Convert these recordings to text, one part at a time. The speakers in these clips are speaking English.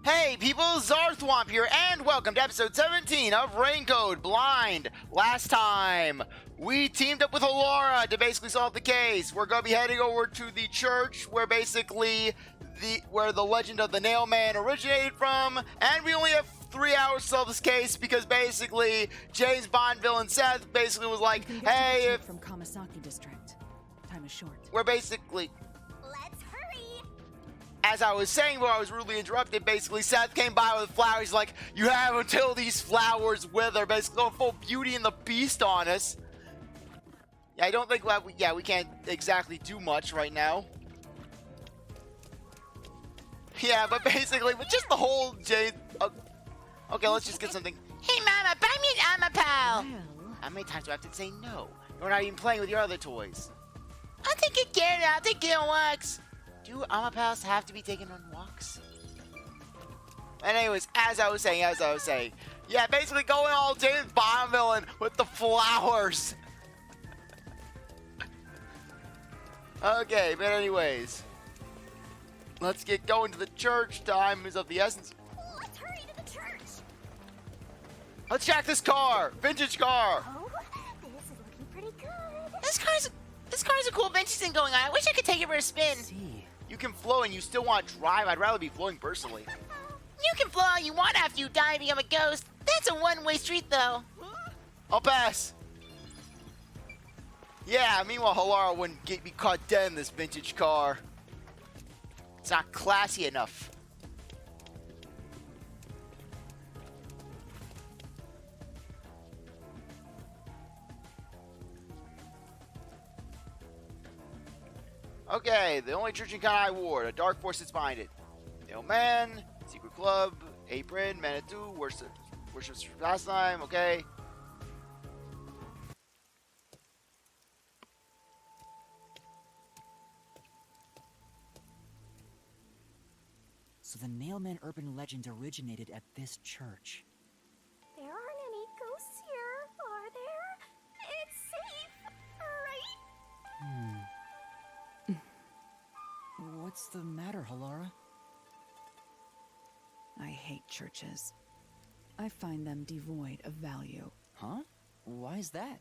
Hey people, CzarThwomp here, and welcome to episode 17 of Raincoat Blind. Last time, we teamed up with Halara to basically solve the case. We're going to be heading over to the church where basically where the legend of the Nail Man originated from, and we only have 3 hours to solve this case because basically James Bond villain Seth basically was like, hey, from Kamasaki district. Time is short. We're basically... As I was saying before I was rudely interrupted, basically Seth came by with flowers. He's like, you have until these flowers wither, basically going full Beauty and the Beast on us. Yeah, I don't think we can't exactly do much right now. Yeah, but basically, with just the whole okay, let's just get something. Hey mama, buy me an Amapal! Well, How many times do I have to say no? You're not even playing with your other toys. I'll take a carrot, I'll take it on walks. Do Amapals have to be taken on walks? And anyways, as I was saying, yeah, basically going all James Bond villain with the flowers. Okay, but anyways, let's get going to the church. Time is of the essence. Let's hurry to the church. Let's check this car, vintage car. Oh, this is looking pretty good. This car's a cool vintage thing going on. I wish I could take it for a spin. You can flow and you still want to drive. I'd rather be flowing personally. You can flow all you want after you die and become a ghost. That's a one-way street, though. I'll pass. Yeah, meanwhile, Halara wouldn't get me caught dead in this vintage car. It's not classy enough. Okay, the only church in Kanai Ward, a dark force that's behind it. Nail Man, secret club, apron, Manitou, worships last time, okay. So the Nailman urban legend originated at this church. There aren't any ghosts here, are there? It's safe, right? What's the matter, Halara? I hate churches. I find them devoid of value. Huh? Why is that?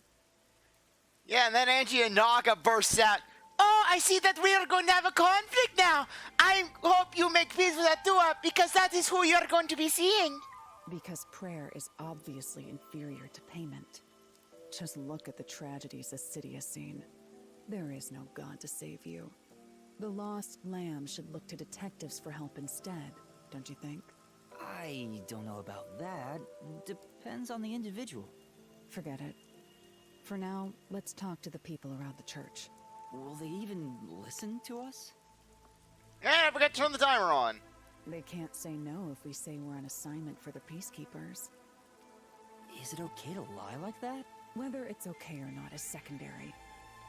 Yeah, and then Angie and Naga bursts out. Oh, I see that we are going to have a conflict now. I hope you make peace with Atua, because that is who you're going to be seeing. Because prayer is obviously inferior to payment. Just look at the tragedies the city has seen. There is no God to save you. The lost lamb should look to detectives for help instead, don't you think? I don't know about that. Depends on the individual. Forget it. For now, let's talk to the people around the church. Will they even listen to us? And I forgot to turn the timer on. They can't say no if we say we're on assignment for the Peacekeepers. Is it okay to lie like that? Whether it's okay or not is secondary.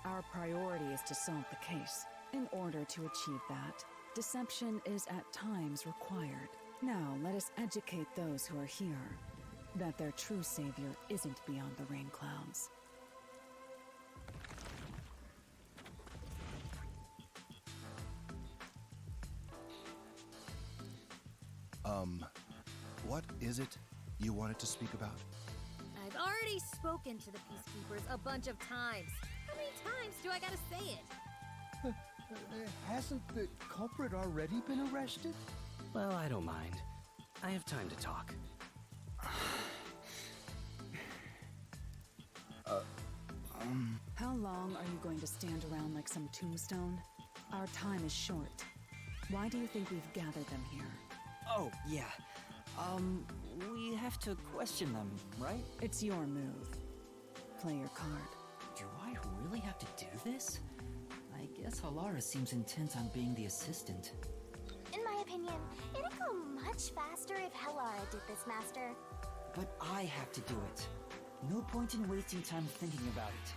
Our priority is to solve the case. In order to achieve that, deception is at times required. Now, let us educate those who are here that their true savior isn't beyond the rain clouds. What is it you wanted to speak about? I've already spoken to the Peacekeepers a bunch of times. How many times do I gotta say it? Hasn't the culprit already been arrested? Well, I don't mind. I have time to talk. How long are you going to stand around like some tombstone? Our time is short. Why do you think we've gathered them here? Oh, yeah. We have to question them, right? It's your move. Play your card. Do I really have to do this? I guess Halara seems intent on being the assistant. In my opinion, it'd go much faster if Halara did this, Master. But I have to do it. No point in wasting time thinking about it.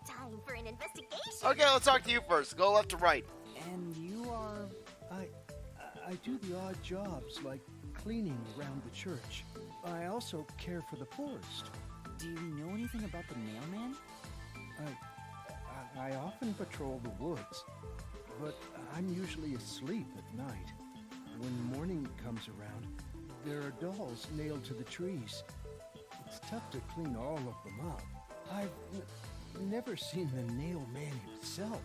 Time for an investigation. Okay, let's talk to you first. Go left to right. And you are... I do the odd jobs like cleaning around the church. I also care for the forest. Do you know anything about the Nailman? I often patrol the woods, but I'm usually asleep at night. comes around, there are dolls nailed to the trees. It's tough to clean all of them up. I've never seen the nail man himself,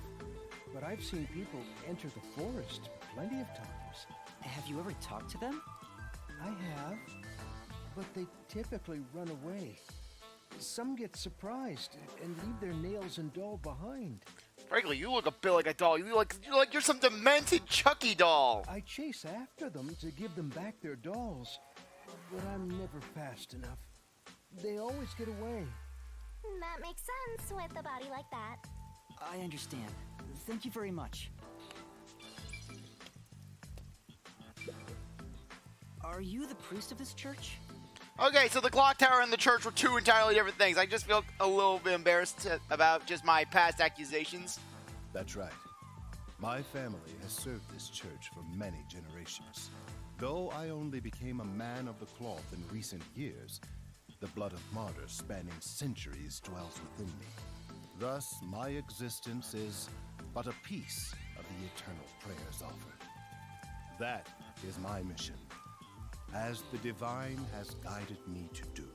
but I've seen people enter the forest plenty of times. Have you ever talked to them? I have, but they typically run away. Some get surprised and leave their nails and doll behind. Frankly, you look a bit like a doll. You look like you're some demented Chucky doll. I chase after them to give them back their dolls, but I'm never fast enough. They always get away. That makes sense with a body like that. I understand. Thank you very much. Are you the priest of this church? Okay, so the clock tower and the church were two entirely different things. I just feel a little bit embarrassed about just my past accusations. That's right. My family has served this church for many generations. Though I only became a man of the cloth in recent years, the blood of martyrs spanning centuries dwells within me. Thus, my existence is but a piece of the eternal prayers offered. That is my mission, as the divine has guided me to do.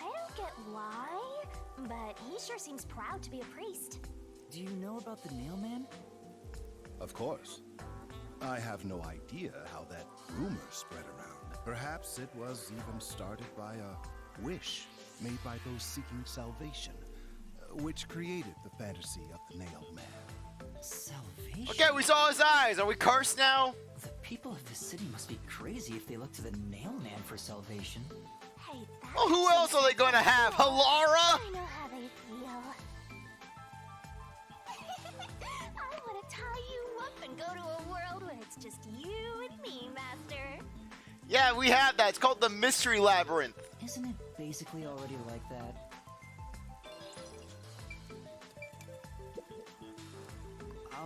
I don't get why, but he sure seems proud to be a priest. Do you know about the nail man? Of course. I have no idea how that rumor spread around. Perhaps it was even started by a wish made by those seeking salvation, which created the fantasy of the nail man. Salvation? Okay, we saw his eyes. Are we cursed now? The people of this city must be crazy if they look to the nail man for salvation. Hey, that Well, who else are they going to have? Halara? I know how they feel. I want to tie you up and go to a world where it's just you and me, Master. Yeah, we have that. It's called the Mystery Labyrinth. Isn't it basically already like that?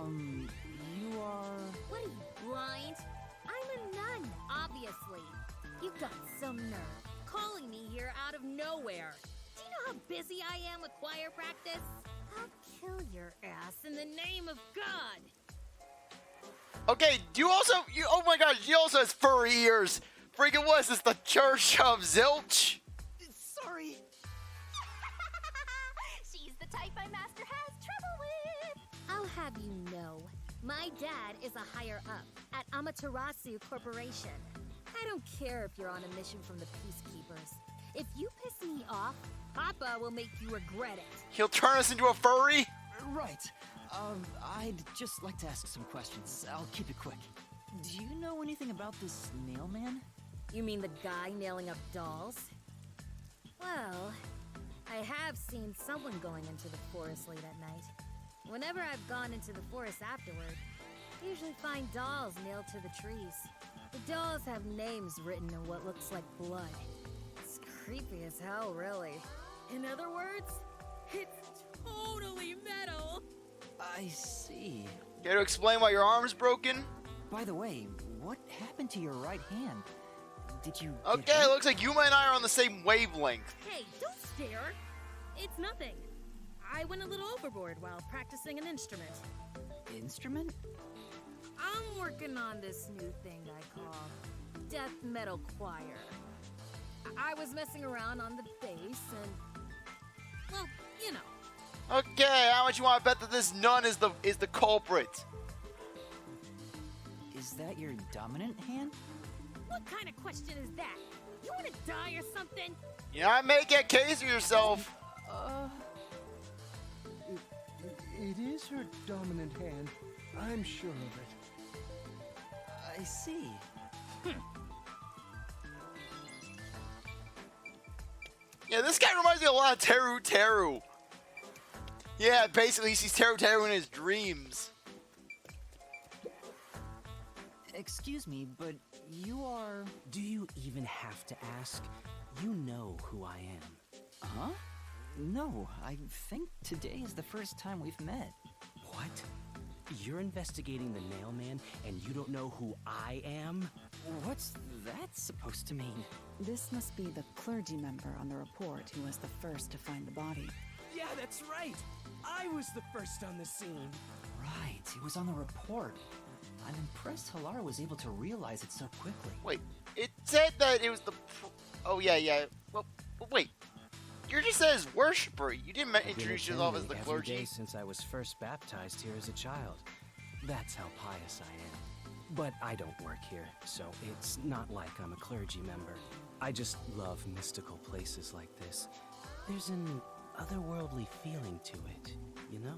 You are... What are you, blind? I'm a nun, obviously. You've got some nerve, calling me here out of nowhere. Do you know how busy I am with choir practice? I'll kill your ass in the name of God. Okay, do you also... oh my gosh, she also has furry ears. Freaking what is this, the Church of Zilch? Sorry. She's the type my master has trouble with. I'll have you know, my dad is a higher up at Amaterasu Corporation. I don't care if you're on a mission from the Peacekeepers. If you piss me off, Papa will make you regret it. He'll turn us into a furry? Right. I'd just like to ask some questions. I'll keep it quick. Do you know anything about this nail man? You mean the guy nailing up dolls? Well, I have seen someone going into the forest late at night. Whenever I've gone into the forest afterward, I usually find dolls nailed to the trees. The dolls have names written in what looks like blood. It's creepy as hell, really. In other words, it's totally metal. I see. Care to explain why your arm's broken? By the way, what happened to your right hand? Did you... Okay, it looks like Yuma and I are on the same wavelength. Hey, don't stare. It's nothing. I went a little overboard while practicing an instrument. Instrument? I'm working on this new thing I call death metal choir. I was messing around on the bass and, well, you know. Okay, how much you want to bet that this nun is the culprit? Is that your dominant hand? What kind of question is that? You want to die or something? You know, make a case of yourself. It is her dominant hand. I'm sure of it. I see. Yeah, this guy reminds me a lot of Teru Teru. Yeah, basically he sees Teru Teru in his dreams. Excuse me, but you are... Do you even have to ask? You know who I am. Huh? No, I think today is the first time we've met. What? You're investigating the nail man and you don't know who I am? What's that supposed to mean? This must be the clergy member on the report who was the first to find the body. Yeah, that's right. I was the first on the scene. Right, it was on the report. I'm impressed Halara was able to realize it so quickly. Wait, it said that it was the... Oh, yeah. Well, wait. You just said as worshiper. You didn't introduce yourself as the every clergy. day since I was first baptized here as a child. That's how pious I am. But I don't work here, so it's not like I'm a clergy member. I just love mystical places like this. There's an otherworldly feeling to it, you know?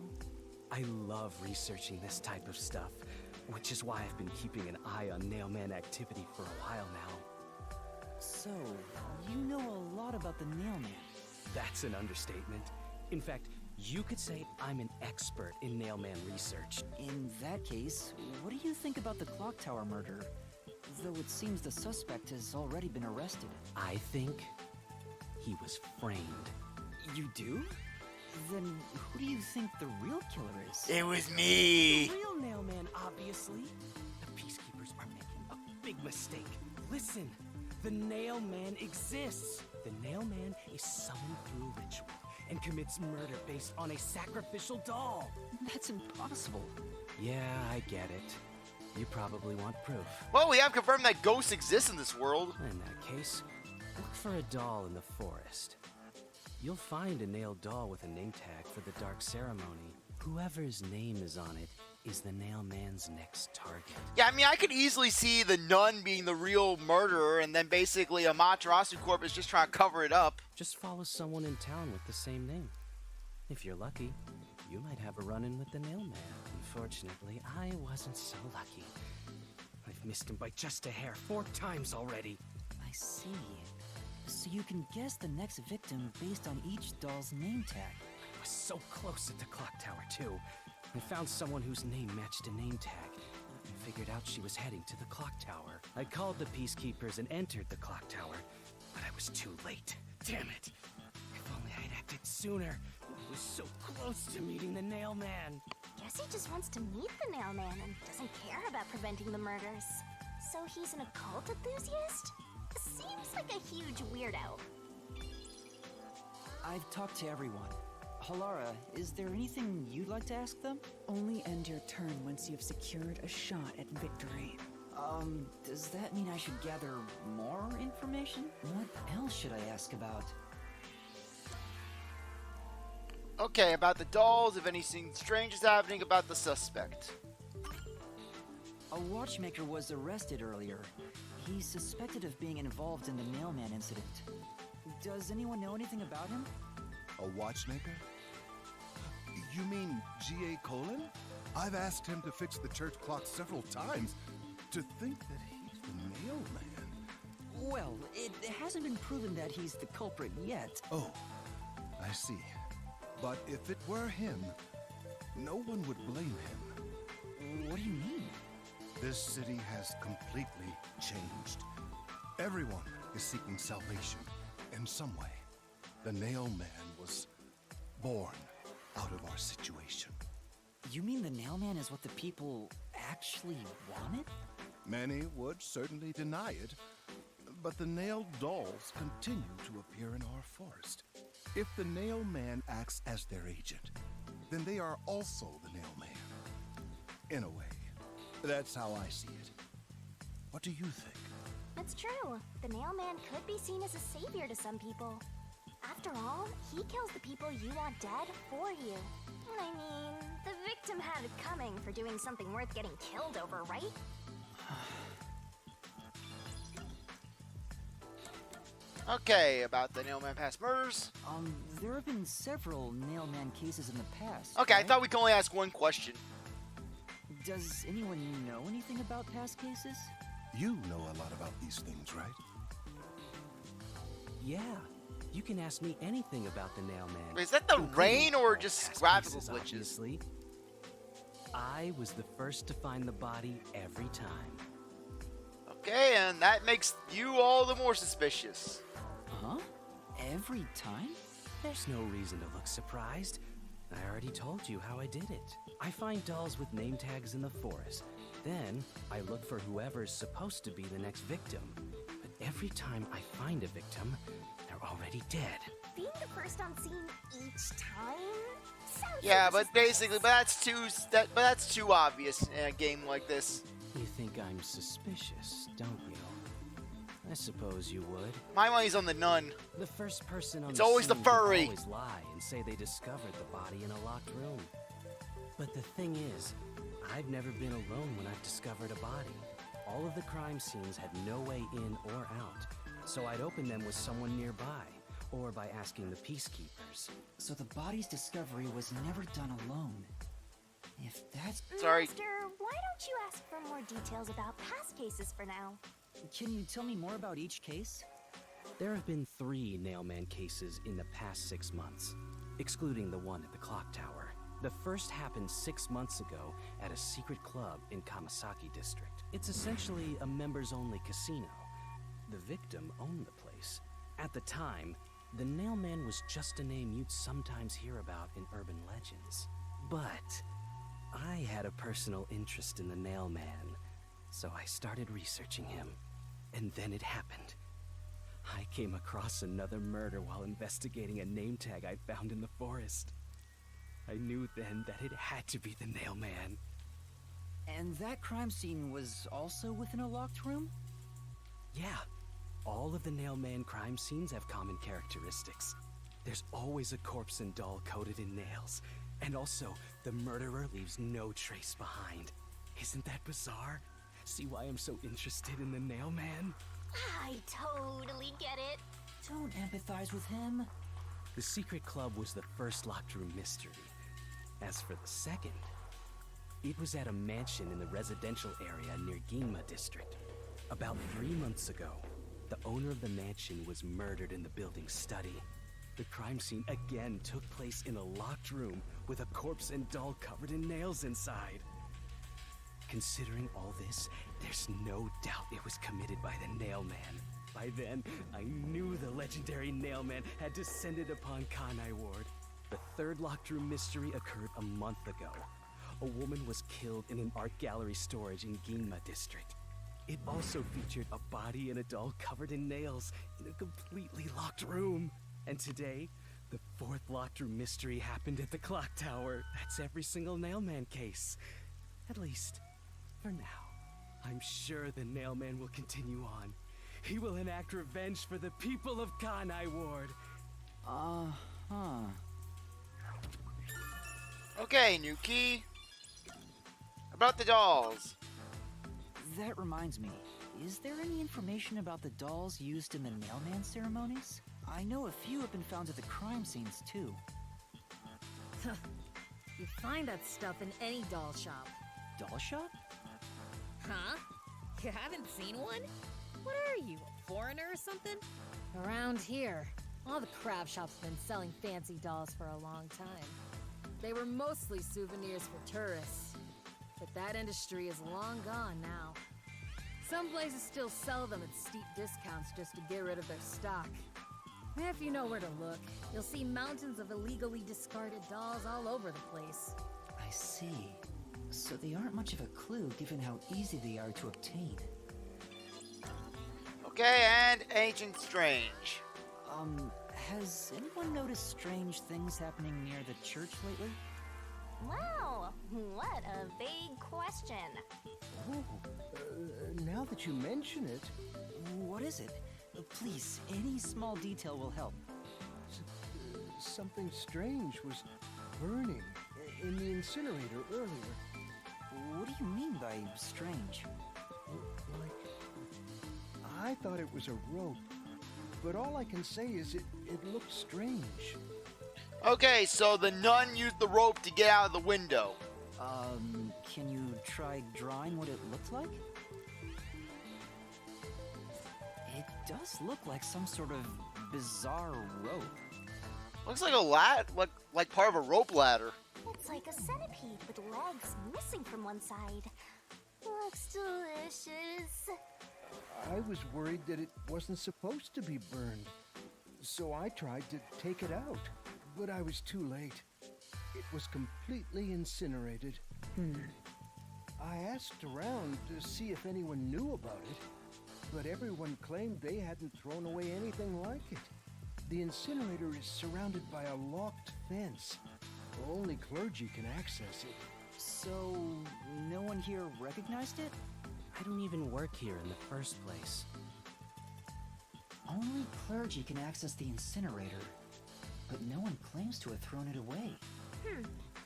I love researching this type of stuff, which is why I've been keeping an eye on Nailman activity for a while now. So, you know a lot about the Nailman. That's an understatement. In fact, you could say I'm an expert in Nailman research. In that case, what do you think about the clock tower murder? Though it seems the suspect has already been arrested. I think he was framed. You do? Then who do you think the real killer is? It was me. The real Nailman, obviously. The Peacekeepers are making a big mistake. Listen, the Nailman exists. The Nailman is summoned through ritual and commits murder based on a sacrificial doll. That's impossible. Yeah, I get it. You probably want proof. Well, we have confirmed that ghosts exist in this world. In that case, look for a doll in the forest. You'll find a nailed doll with a name tag for the Dark Ceremony. Whoever's name is on it is the Nailman's next target. Yeah, I mean, I could easily see the nun being the real murderer, and then basically Amaterasu Corp is just trying to cover it up. Just follow someone in town with the same name. If you're lucky, you might have a run-in with the Nailman. Unfortunately, I wasn't so lucky. I've missed him by just a hair 4 times already. I see. So you can guess the next victim based on each doll's name tag. I was so close at the clock tower, too. I found someone whose name matched a name tag and figured out she was heading to the clock tower. I called the Peacekeepers and entered the clock tower, but I was too late. Damn it. If only I'd acted sooner. I was so close to meeting the Nailman. Guess he just wants to meet the Nailman and doesn't care about preventing the murders. So he's an occult enthusiast? Seems like a huge weirdo. I've talked to everyone. Halara, is there anything you'd like to ask them? Only end your turn once you've secured a shot at victory. Does that mean I should gather more information? What else should I ask about? Okay, about the dolls, if anything strange is happening, about the suspect. A watchmaker was arrested earlier. He's suspected of being involved in the Nailman incident. Does anyone know anything about him? A watchmaker? You mean G.A. Colon? I've asked him to fix the church clock several times. To think that he's the Nailman. Well, it hasn't been proven that he's the culprit yet. Oh, I see. But if it were him, no one would blame him. What do you mean? This city has completely changed. Everyone is seeking salvation in some way. The Nailman was born out of our situation. You mean the Nailman is what the people actually wanted? Many would certainly deny it, but the nailed dolls continue to appear in our forest. If the Nailman acts as their agent, then they are also the Nailman. In a way, that's how I see it. What do you think? It's true. The Nailman could be seen as a savior to some people. After all, he kills the people you want dead for you. I mean, the victim had it coming for doing something worth getting killed over, right? Okay, about the Nailman past murders. There have been several Nailman cases in the past. Okay, right? I thought we could only ask one question. Does anyone know anything about past cases? You know a lot about these things, right? Yeah, you can ask me anything about the Nailman. Wait, is that the including rain or all just past graphical cases, glitches? Obviously. I was the first to find the body every time. Okay, and that makes you all the more suspicious. Huh? Every time? There's no reason to look surprised. I already told you how I did it. I find dolls with name tags in the forest. Then, I look for whoever's supposed to be the next victim. But every time I find a victim, they're already dead. Being the first on scene each time? Sounds Yeah, like but basically, that's too obvious in a game like this. You think I'm suspicious, don't you? I suppose you would. My money's on the nun. The first person on It's the always the scene furry. will always lie and say they discovered the body in a locked room. But the thing is, I've never been alone when I've discovered a body. All of the crime scenes had no way in or out, so I'd open them with someone nearby, or by asking the Peacekeepers. So the body's discovery was never done alone. If that's... Sorry. Master, why don't you ask for more details about past cases for now? Can you tell me more about each case? There have been 3 Nailman cases in the past 6 months, excluding the one at the clock tower. The first happened 6 months ago at a secret club in Kamasaki district. It's essentially a members-only casino. The victim owned the place. At the time, the Nailman was just a name you'd sometimes hear about in urban legends. But I had a personal interest in the Nailman, so I started researching him. And then it happened. I came across another murder while investigating a name tag I found in the forest. I knew then that it had to be the Nailman. And that crime scene was also within a locked room? Yeah, all of the Nailman crime scenes have common characteristics. There's always a corpse and doll coated in nails. And also, the murderer leaves no trace behind. Isn't that bizarre? See why I'm so interested in the Nailman? I totally get it. Don't empathize with him. The secret club was the first locked room mystery. As for the second, it was at a mansion in the residential area near Ginma district. About 3 months ago, the owner of the mansion was murdered in the building's study. The crime scene again took place in a locked room with a corpse and doll covered in nails inside. Considering all this, there's no doubt it was committed by the Nailman. By then, I knew the legendary Nailman had descended upon Kanai Ward. The third locked room mystery occurred a month ago. A woman was killed in an art gallery storage in Ginma district. It also featured a body and a doll covered in nails in a completely locked room. And today, the fourth locked room mystery happened at the clock tower. That's every single Nailman case. At least, for now. I'm sure the Nailman will continue on. He will enact revenge for the people of Kanai Ward. Uh-huh. Okay, new key. About the dolls. That reminds me, is there any information about the dolls used in the Nailman ceremonies? I know a few have been found at the crime scenes, too. You find that stuff in any doll shop. Doll shop? Huh? You haven't seen one? What are you, a foreigner or something? Around here, all the craft shops have been selling fancy dolls for a long time. They were mostly souvenirs for tourists, but that industry is long gone now. Some places still sell them at steep discounts just to get rid of their stock. If you know where to look, you'll see mountains of illegally discarded dolls all over the place. I see. So they aren't much of a clue given how easy they are to obtain. Okay, and Ancient Strange. Has anyone noticed strange things happening near the church lately? Wow, what a big question. Oh, now that you mention it, What is it? Please, any small detail will help. something strange was burning in the incinerator earlier. What do you mean by strange? Like, I thought it was a rope, but all I can say is it looked strange. Okay, so the nun used the rope to get out of the window. Can you try drawing what it looked like? It does look like some sort of bizarre rope. Looks like a like part of a rope ladder. It's like a centipede with legs missing from one side. Looks delicious. I was worried that it wasn't supposed to be burned, so I tried to take it out, but I was too late. It was completely incinerated. I asked around to see if anyone knew about it, but everyone claimed they hadn't thrown away anything like it. The incinerator is surrounded by a locked fence. Only clergy can access it. So, no one here recognized it? I don't even work here in the first place. Only clergy can access the incinerator, but no one claims to have thrown it away.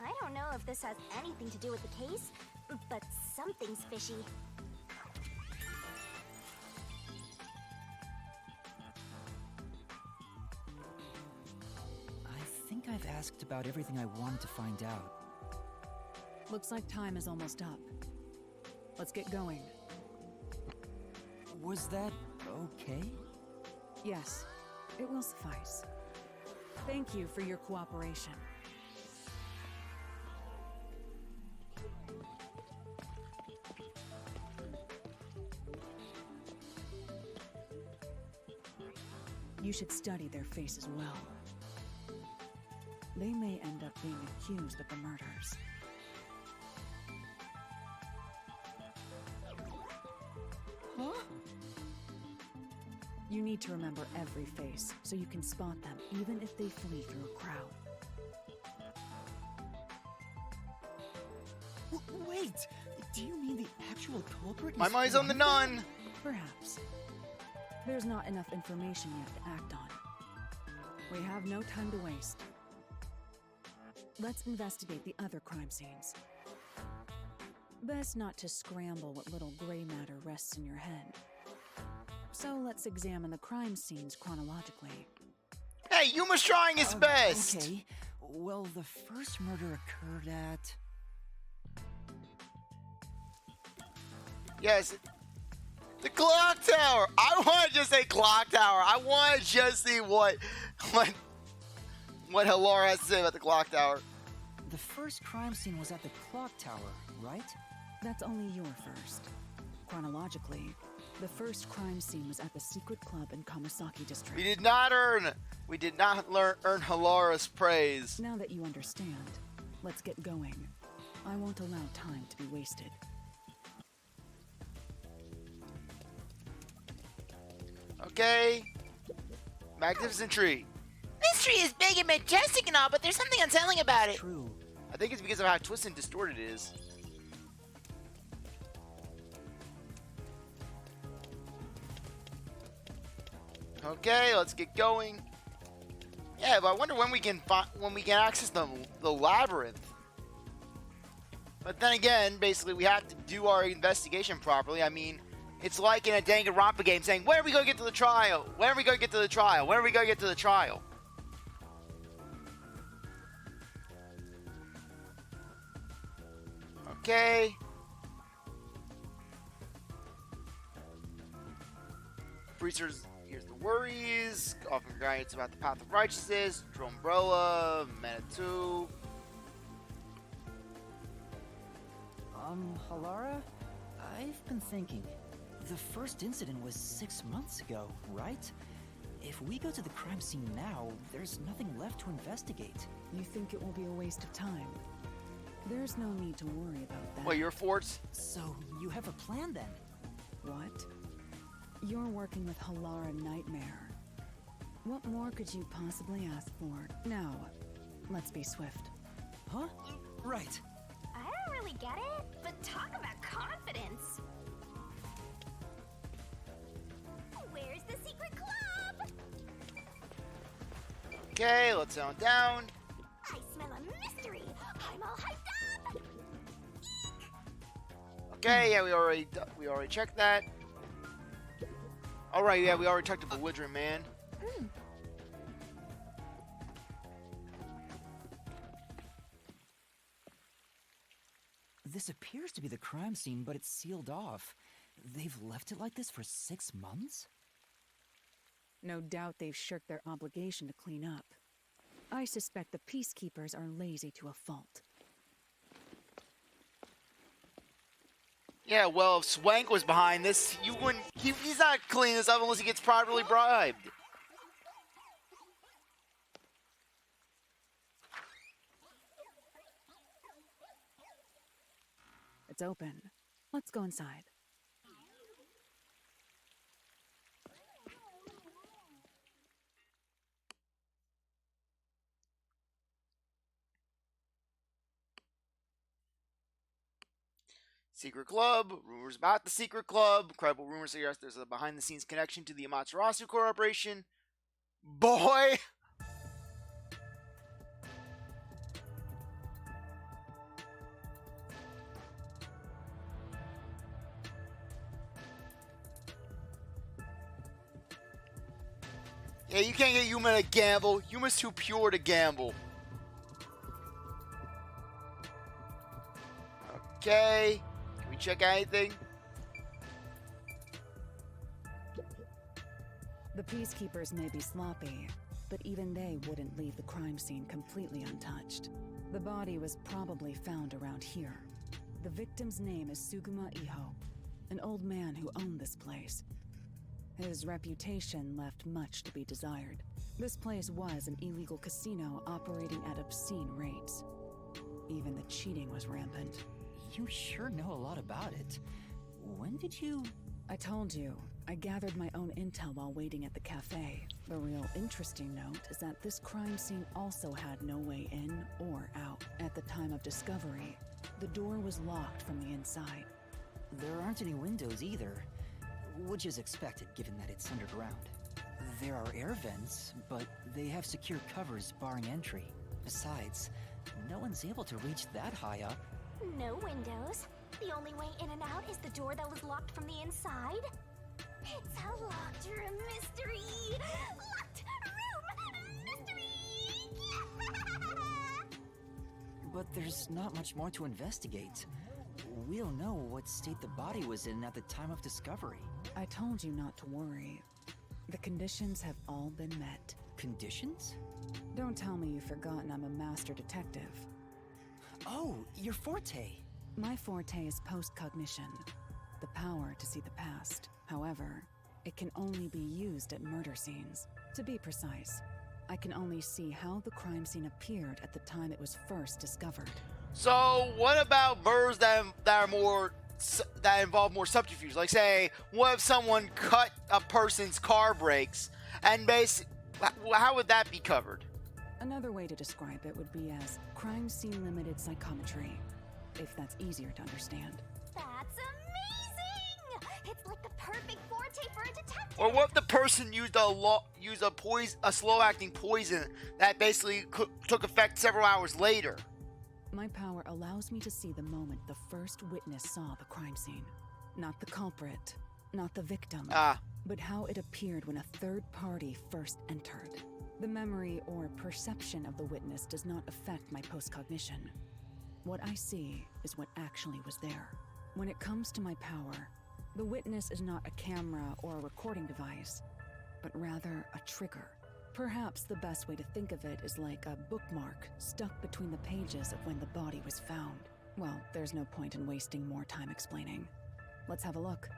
I don't know if this has anything to do with the case, but something's fishy. I think I've asked about everything I wanted to find out. Looks like time is almost up. Let's get going. Was that okay? Yes, it will suffice. Thank you for your cooperation. You should study their faces well. They may end up being accused of the murders. Huh? You need to remember every face, so you can spot them, even if they flee through a crowd. Wait! Do you mean the actual culprit? My mind's on the nun. Perhaps. There's not enough information yet to act on. We have no time to waste. Let's investigate the other crime scenes. Best not to scramble what little gray matter rests in your head. So let's examine the crime scenes chronologically. Hey, Yuma's trying his best. Okay. Well, the first murder occurred at... Yes. The clock tower. I want to just say clock tower. I want to just see what Halara has to say about the clock tower. The first crime scene was at the clock tower, right? That's only your first. Chronologically, the first crime scene was at the secret club in Kamasaki district. We did not earn Halara's praise. Now that you understand, let's get going. I won't allow time to be wasted. Okay. Magnificent tree. This tree is big and majestic and all, but there's something unsettling about it. True. I think it's because of how twisted and distorted it is. Okay, let's get going. Yeah, but I wonder when we can access the labyrinth. But then again, basically we have to do our investigation properly. I mean, it's like in a Danganronpa game saying, when are we going to get to the trial? When are we going to get to the trial? When are we going to get to the trial? Okay. Breezer's here's the worries. Often guidance about the path of righteousness. Drumbrella, Manitou. Halara? I've been thinking. The first incident was 6 months ago, right? If we go to the crime scene now, there's nothing left to investigate. You think it will be a waste of time? There's no need to worry about that. What, your forts? So, you have a plan then? What? You're working with Halara Nightmare. What more could you possibly ask for? Now, let's be swift. Huh? Right. I don't really get it, but talk about confidence. Where's the secret club? Okay, let's sound down. I smell a mystery. I'm all hyped up. Okay, yeah, we already checked that. All right, yeah, we already checked the belligerent man. This appears to be the crime scene, but it's sealed off. They've left it like this for 6 months? No doubt they've shirked their obligation to clean up. I suspect the Peacekeepers are lazy to a fault. Yeah, well, if Swank was behind this, you wouldn't. He's not cleaning this up unless he gets properly bribed. It's open. Let's go inside. Secret club. Rumors about the secret club. Credible rumors suggest there's a behind-the-scenes connection to the Amaterasu Corporation. Boy! Yeah, you can't get Yuma to gamble. Yuma's too pure to gamble. Okay. Can we check anything? The Peacekeepers may be sloppy, but even they wouldn't leave the crime scene completely untouched. The body was probably found around here. The victim's name is Suguma Iho, an old man who owned this place. His reputation left much to be desired. This place was an illegal casino operating at obscene rates. Even the cheating was rampant. You sure know a lot about it. When did you... I told you, I gathered my own intel while waiting at the cafe. The real interesting note is that this crime scene also had no way in or out. At the time of discovery, the door was locked from the inside. There aren't any windows either, which is expected given that it's underground. There are air vents, but they have secure covers barring entry. Besides, no one's able to reach that high up. No windows. The only way in and out is the door that was locked from the inside. It's a locked room mystery. Locked room mystery. But there's not much more to investigate. We don't know what state the body was in at the time of discovery. I told you not to worry. The conditions have all been met. Conditions? Don't tell me you've forgotten I'm a master detective. Oh, your forte. My forte is post-cognition, the power to see the past. However, it can only be used at murder scenes. To be precise, I can only see how the crime scene appeared at the time it was first discovered. So, what about murders that involve more subterfuge? Like, say, what if someone cut a person's car brakes, and how would that be covered? Another way to describe it would be as crime scene limited psychometry, if that's easier to understand. That's amazing! It's like the perfect forte for a detective. Or what if the person used a slow-acting poison that basically took effect several hours later? My power allows me to see the moment the first witness saw the crime scene. Not the culprit, not the victim, but how it appeared when a third party first entered. The memory or perception of the witness does not affect my postcognition. What I see is what actually was there. When it comes to my power, the witness is not a camera or a recording device, but rather a trigger. Perhaps the best way to think of it is like a bookmark stuck between the pages of when the body was found. Well, there's no point in wasting more time explaining. Let's have a look.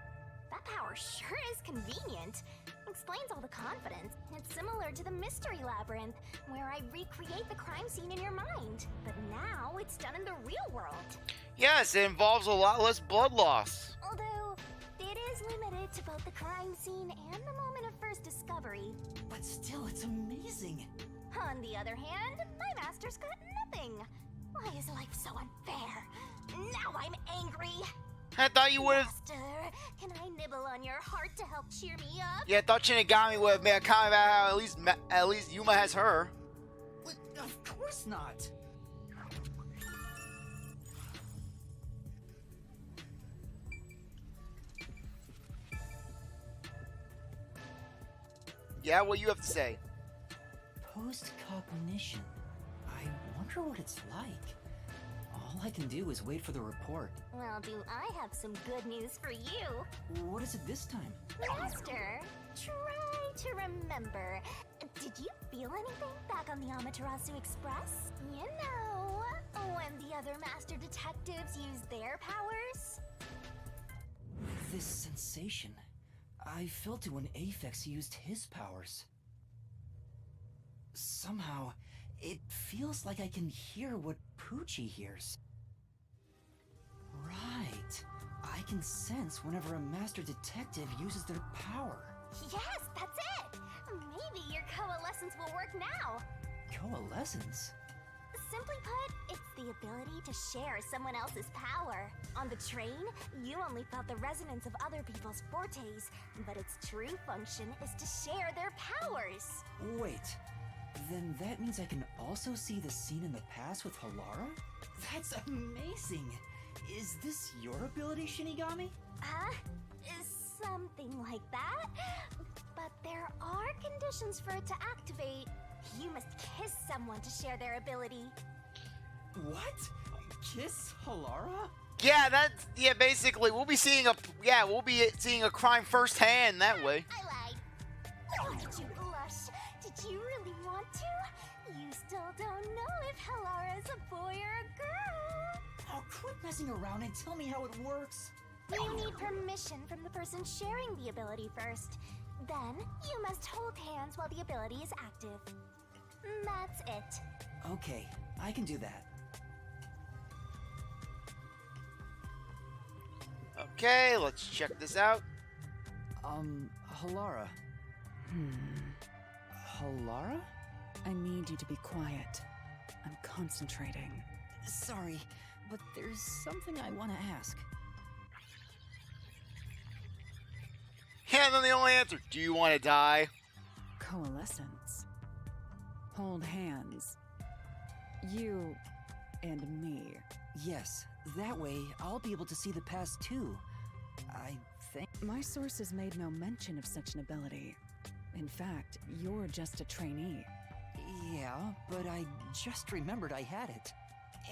That power sure is convenient. Explains all the confidence. It's similar to the mystery labyrinth, where I recreate the crime scene in your mind. But now it's done in the real world. Yes, it involves a lot less blood loss. Although, it is limited to both the crime scene and the moment of first discovery. But still, it's amazing. On the other hand, my master's got nothing. Why is life so unfair? Now I'm angry. I thought you would have. Master, can I nibble on your heart to help cheer me up? Yeah, I thought Shinigami would have made a comment about how at least Yuma has her. Of course not. Yeah, what you have to say? Post-cognition. I wonder what it's like. All I can do is wait for the report. Well, do I have some good news for you? What is it this time? Master, try to remember. Did you feel anything back on the Amaterasu Express? You know, when the other master detectives used their powers? This sensation. I felt it when Aphex used his powers. Somehow, it feels like I can hear what Pucci hears. Right. I can sense whenever a master detective uses their power. Yes, that's it! Maybe your coalescence will work now. Coalescence? Simply put, it's the ability to share someone else's power. On the train, you only felt the resonance of other people's fortes, but its true function is to share their powers. Wait, then that means I can also see the scene in the past with Halara? That's amazing! Is this your ability, Shinigami? Something like that. But there are conditions for it to activate. You must kiss someone to share their ability. What? Kiss Halara? Yeah, basically we'll be seeing a crime firsthand that way. I lied. Oh, did you blush? Did you really want to? You still don't know if Halara is a boy or a girl. Oh, quit messing around and tell me how it works. You need permission from the person sharing the ability first. Then, you must hold hands while the ability is active. That's it. Okay, I can do that. Okay, let's check this out. Halara. Halara? I need you to be quiet. I'm concentrating. Sorry, but there's something I want to ask. Yeah, then the only answer, do you want to die? Coalescence. Hold hands. You and me. Yes, that way I'll be able to see the past too. I think. My sources made no mention of such an ability. In fact, you're just a trainee. Yeah, but I just remembered I had it.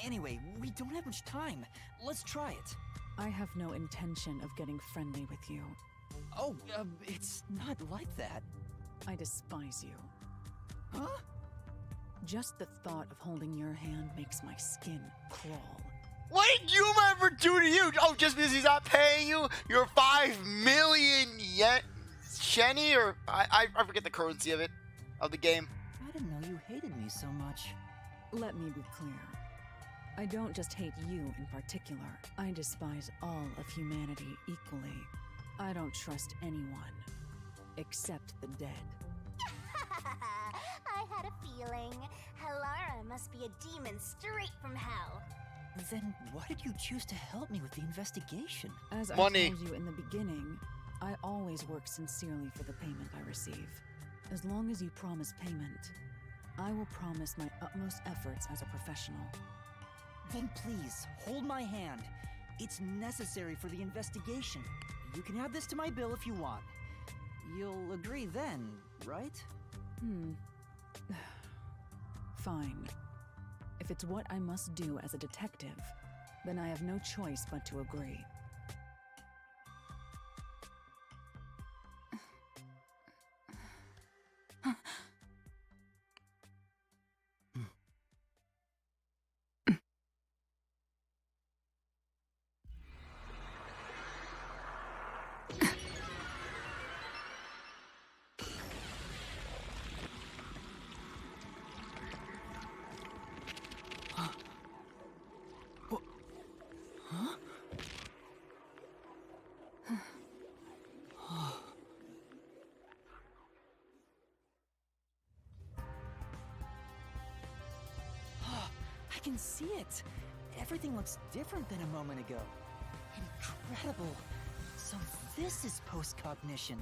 Anyway, we don't have much time. Let's try it. I have no intention of getting friendly with you. Oh, it's not like that. I despise you. Huh? Just the thought of holding your hand makes my skin crawl. What did Yuma ever do to you? Oh, just because he's not paying you your 5 million yen, shenny, or I forget the currency of it, of the game. I didn't know you hated me so much. Let me be clear. I don't just hate you in particular. I despise all of humanity equally. I don't trust anyone, except the dead. I had a feeling. Halara must be a demon straight from hell. Then why did you choose to help me with the investigation? As Money. I told you in the beginning, I always work sincerely for the payment I receive. As long as you promise payment, I will promise my utmost efforts as a professional. Then please, hold my hand. It's necessary for the investigation. You can add this to my bill if you want. You'll agree then, right? Fine. If it's what I must do as a detective, then I have no choice but to agree. I can see it. Everything looks different than a moment ago. Incredible. So this is post-cognition.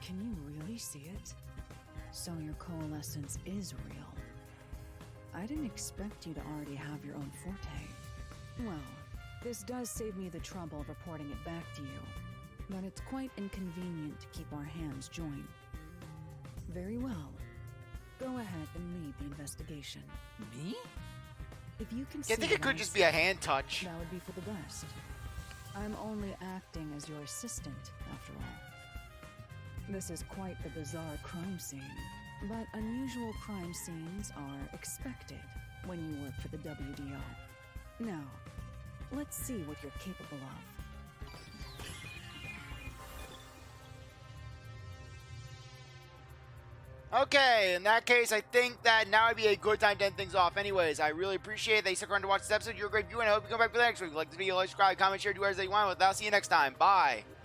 Can you really see it? So your coalescence is real. I didn't expect you to already have your own forte. Well, this does save me the trouble of reporting it back to you, but it's quite inconvenient to keep our hands joined. Very well. Go ahead and lead the investigation. Me? If you can I see think it what could I just see, be a hand touch. that would be for the best. I'm only acting as your assistant, after all. This is quite the bizarre crime scene, but unusual crime scenes are expected when you work for the WDO. Now, let's see what you're capable of. Okay, in that case, I think that now would be a good time to end things off. Anyways, I really appreciate it that you stuck around to watch this episode. You're a great viewer, and I hope you come back for the next week. Like this video, like, subscribe, comment, share, do whatever you want with. I'll see you next time. Bye.